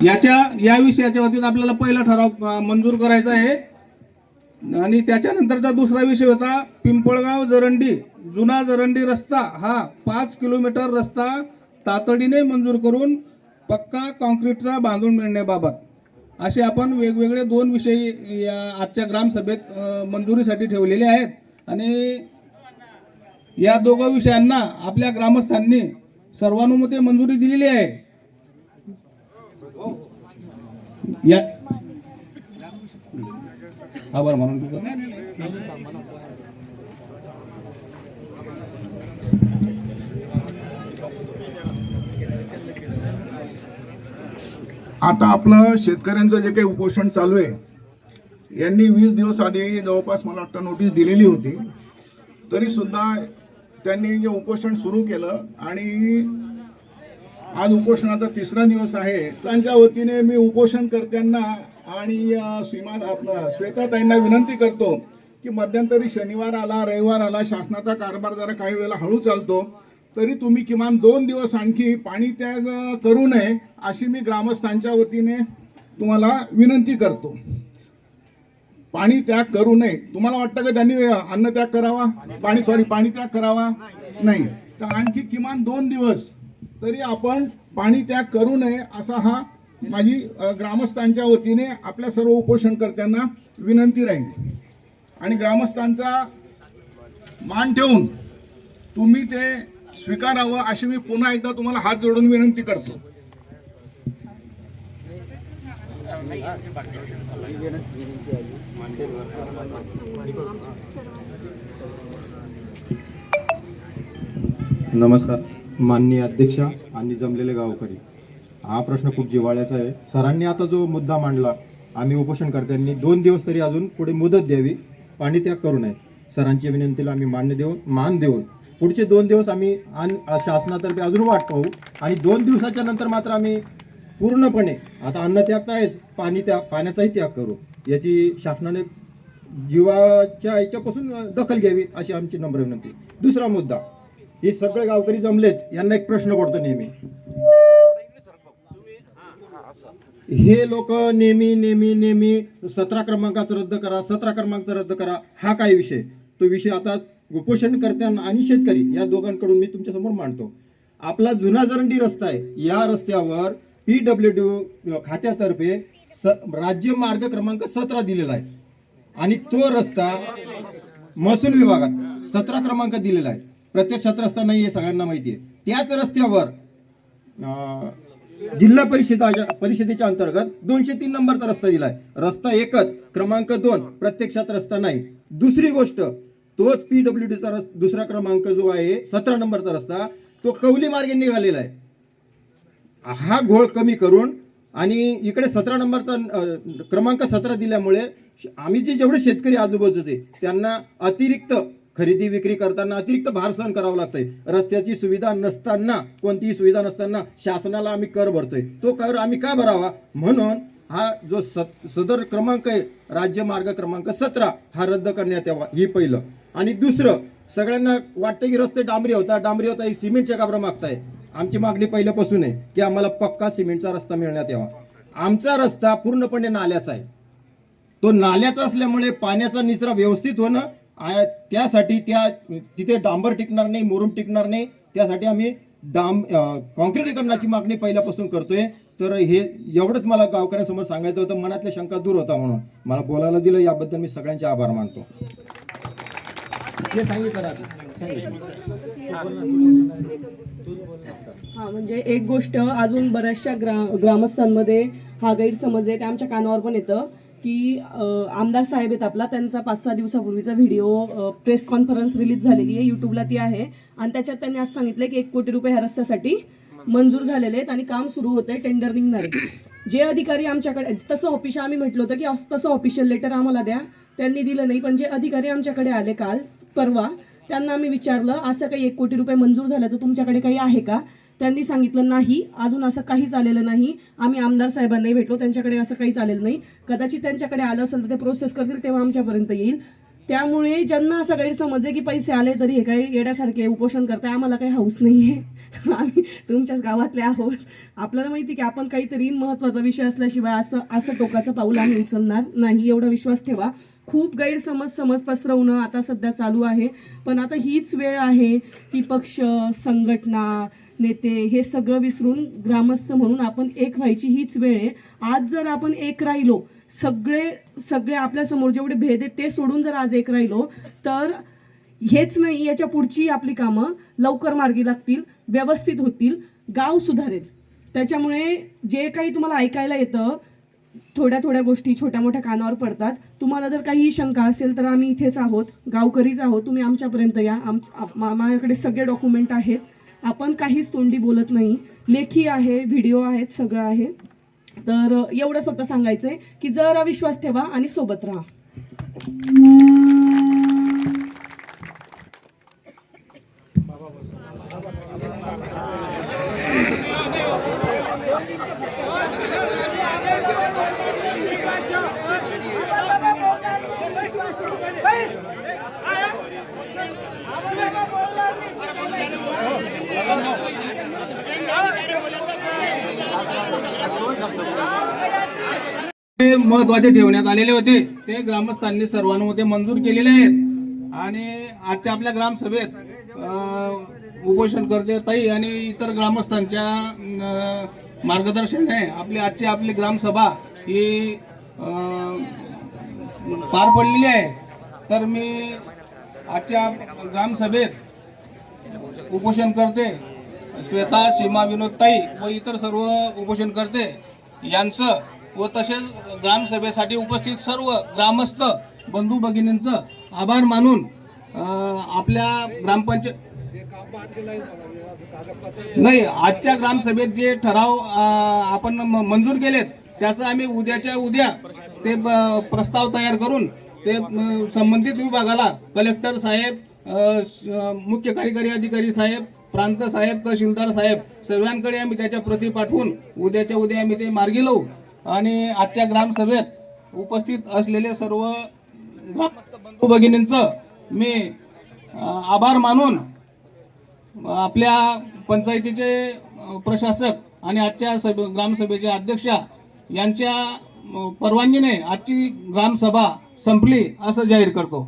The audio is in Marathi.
या विषयाच्या वतीत आपल्याला पहिला ठराव मंजूर करायचा आहे आणि त्याच्यानंतरचा दुसरा विषय होता पिंपळगाव जरंडी जुना जरंडी रस्ता हा 5 किलोमीटर रस्ता तातडीने मंजूर करून पक्का कॉन्क्रीटचा बांधून मिळण्याबाबत असे आपण वेगवेगळे 2 विषय या आजच्या ग्रामसभेत मंजुरीसाठी ठेवलेले आहेत आणि या दोघं विषयांना आपल्या ग्रामस्थांनी सर्वानुमते मंजुरी दिलेली आहे। या आभार मानून आता आपलं शेतकऱ्यांचं जे काही उपोषण चालू आहे यांनी 20 दिवस आधी जवळपास मला वाटतं नोटीस दिलेली होती, तरी सुद्धा त्यांनी जे उपोषण सुरू केलं आणि आज उपोषणाचा 3रा दिवस आहे। त्यांच्या वतीने मी उपोषणकर्त्यांना आणि श्वेताताईंना विनंती करतो की मध्यंतरी शनिवार आला रविवार आला, शासनाचा कारभार जरा काही वेळेला हळू चालतो, तरी तुम्ही किमान 2 दिवस आणखी पाणी त्याग करू नये अशी मी ग्रामस्थांच्या वतीने तुम्हाला विनंती करतो। पाणी त्याग करू नये। तुम्हाला वाटतं का त्यांनी अन्न त्याग करावा, पाणी त्याग करावा? नाही, तर आणखी किमान 2 दिवस तरी आपण पाणी त्याग करू नये असा हा माझी ग्रामस्थांच्या वतीने आपल्या सर्व उपोषणकर्त्यांना विनंती राहील आणि ग्रामस्थांचा मान ठेवून तुम्ही ते स्वीकारावं अशी मी पुन्हा एकदा तुम्हाला हात जोडून विनंती करतो। नमस्कार माननीय अध्यक्ष आणि जमलेले गावकरी, हा प्रश्न खूप जिव्हाळ्याचा आहे। सरांनी आता जो मुद्दा मांडला, आम्ही उपोषणकर्त्यांनी 2 दिवस तरी अजून पुढे मुदत द्यावी, पाणी त्याग करू नये। सरांच्या विनंतीला आम्ही मान देऊन पुढचे 2 दिवस आम्ही शासनातर्फे अजून वाट पाहू आणि 2 दिवसाच्या नंतर मात्र आम्ही पूर्णपणे आता अन्न त्याग तर आहेच, पाण्याचाही त्याग करू। याची शासनाने जीवाच्या याच्यापासून दखल घ्यावी अशी आमची नम्र विनंती। दुसरा मुद्दा, हे सगळे गावकरी जमलेत, यांना एक प्रश्न पडतो नेहमी, हे लोक नेहमी 17 क्रमांकाचं रद्द करा, 17 क्रमांकाचं रद्द करा, हा काय विषय? तो विषय आता उपोषणकर्त्यांना आणि शेतकरी या दोघांकडून मी तुमच्या समोर मांडतो। आपला जुना जरंडी रस्ता आहे, या रस्त्यावर PWD खात्यातर्फे राज्य मार्ग क्रमांक 17 दिलेला आहे आणि तो रस्ता महसूल विभागात 17 क्रमांक दिलेला आहे। प्रत्यक्षात रस्ता नाही आहे, सगळ्यांना माहिती आहे। त्याच रस्त्यावर जिल्हा परिषदेच्या अंतर्गत 203 नंबरचा रस्ता दिलाय, रस्ता एकच, क्रमांक 2, प्रत्यक्षात रस्ता नाही। दुसरी गोष्ट, तोच PWDचा दुसरा क्रमांक जो आहे 17 नंबरचा रस्ता, तो कौली मार्गे निघालेला आहे। हा घोळ कमी करून आणि इकडे 17 नंबरचा क्रमांक 17 दिल्यामुळे आम्ही जेवढे शेतकरी आजूबाजूचे त्यांना अतिरिक्त खरेदी विक्री करताना अतिरिक्त भार सहन करावा लागतोय। रस्त्याची सुविधा नसताना, कोणतीही सुविधा नसताना शासनाला आम्ही कर भरतोय, तो कर आम्ही का भरावा? म्हणून हा जो सदर क्रमांक आहे राज्य मार्ग क्रमांक 17 हा रद्द करण्यात यावा, ही पहिलं। आणि दुसरं, सगळ्यांना वाटतं की रस्ते डांबरी होता एक सिमेंटच्या काबरा मागताय। आमची मागणी पहिल्यापासून आहे की आम्हाला पक्का सिमेंटचा रस्ता मिळण्यात यावा। आमचा रस्ता पूर्णपणे नाल्याचा आहे, तो नाल्याचा असल्यामुळे पाण्याचा निचरा व्यवस्थित होणं, त्यासाठी तिथे डांबर टिकणार नाही, मुरुम टिकणार नाही, त्यासाठी आम्ही कॉन्क्रीटीकरणाची मागणी पहिल्यापासून करतोय। तर हे एवढंच मला गावकऱ्यांसमोर सांगायचं होतं, मनातल्या शंका दूर होता म्हणून मला बोलायला दिलं, याबद्दल मी सगळ्यांचे आभार मानतो। हे सांगितलं म्हणजे एक गोष्ट अजून बऱ्याचशा ग्रामस्थांमध्ये हा गैरसमज आहे, ते आमच्या कानावर पण येतं की आमदार साहेब आहेत आपला, त्यांचा 5-6 दिवसापूर्वीचा व्हिडिओ प्रेस कॉन्फरन्स रिलीज झालेली आहे, यूट्यूबला ती आहे आणि त्याच्यात त्यांनी असं सांगितलं की 1 कोटी रुपये ह्या रस्त्यासाठी मंजूर झालेले आहेत आणि काम सुरू होतंय, टेंडर निघणार आहे। जे अधिकारी आमच्याकडे तसं ऑफिशियल आम्ही म्हटलं होतं की तसं ऑफिशियल लेटर आम्हाला द्या, त्यांनी दिलं नाही। पण जे अधिकारी आमच्याकडे आले काल परवा, त्यांना आम्ही विचारलं असं काही 1 कोटी रुपये मंजूर झाल्याचं तुमच्याकडे काही आहे का? त्यांनी सांगितलं नाही, अजून असं काहीच आलेलं नाही। आम्ही आमदार साहेबांनाही भेटलो, त्यांच्याकडे असं काहीच आलेलं नाही। कदाचित त्यांच्याकडे आलं असेल तर ते प्रोसेस करतील, तेव्हा आमच्यापर्यंत येईल। त्यामुळे ज्यांना असं गैरसमज आहे की पैसे आले तरी हे काही येड्यासारखे उपोषण करताय, आम्हाला काही हौस नाहीये। आम्ही तुमच्याच गावातले आहोत. आपल्याला माहिती की आपण काहीतरी महत्त्वाचा विषय असल्याशिवाय असं टोकाचं पाऊल आम्ही उचलणार नाही, एवढा विश्वास ठेवा. खूप गैरसमज पसरवणं आता सध्या चालू आहे, पण आता हीच वेळ आहे की पक्ष, संघटना, नेते हे सगळं विसरून ग्रामस्थ म्हणून आपण एक व्हायची हीच वेळ आहे. आज जर आपण एक राहिलो, सगळे आपल्यासमोर जेवढे भेद आहेत ते सोडून जर आज एक राहिलो, तर हेच नाही, याच्या पुढची आपली कामं लवकर मार्गी लागतील, व्यवस्थित होतील, गाव सुधारेल. त्याच्यामुळे जे काही तुम्हाला ऐकायला येतं, थोड्या गोष्टी छोट्या मोठ्या कानावर पडतात. तुम्हाला जर काही शंका असेल तर आम्ही इथेच आहोत, गावकरीच आहोत. तुम्ही आमच्यापर्यंत या. माझ्याकडे सगळे डॉक्युमेंट आहेत. आपण काहीच तोंडी बोलत नाही, लेखी आहे, व्हिडिओ आहेत, सगळं आहे. तर एवढंच फक्त सांगायचंय की जरा विश्वास ठेवा आणि सोबत राहा. ते महत्वाचे ठेवण्यात आलेले होते ते ग्रामस्थांनी सर्वानुमते मंजूर केलेले आहेत. आणि आजच्या आपल्या ग्रामसभेत उपोषणकर्ते ताई आणि इतर ग्रामस्थांच्या मार्गदर्शनाने आपली ग्रामसभा ही पार पडलेली आहे. तर मी आजच्या ग्रामसभेत उपोषणकर्ते श्वेता, सीमा, विनोद ताई व इतर सर्व उपोषणकर्ते यांचं व तसेच ग्रामसभेसाठी उपस्थित सर्व ग्रामस्थ बंधू भगिनींचं आभार मानून आपल्या ग्रामपंचायत नाही, आजच्या ग्रामसभेत जे ठराव आपण मंजूर केलेत त्याचं आम्ही उद्याच्या उद्या ते प्रस्ताव तयार करून ते संबंधित विभागाला कलेक्टर साहेब, मुख्य कार्यकारी अधिकारी साहेब, प्रांत साहेब, तहसीलदार साहेब सर्वांकडे आम्ही त्याच्या प्रती पाठवून उद्याच्या उद्या आम्ही ते मार्गी लावू. आणि आजच्या ग्रामसभेत उपस्थित असलेले सर्व ग्रामस्थ बंधू भगिनींचं मी आभार मानून आपल्या पंचायतीचे प्रशासक आणि आजच्या ग्रामसभेचे अध्यक्षा यांच्या परवानगीने आजची ग्रामसभा संपली असं जाहीर करतो.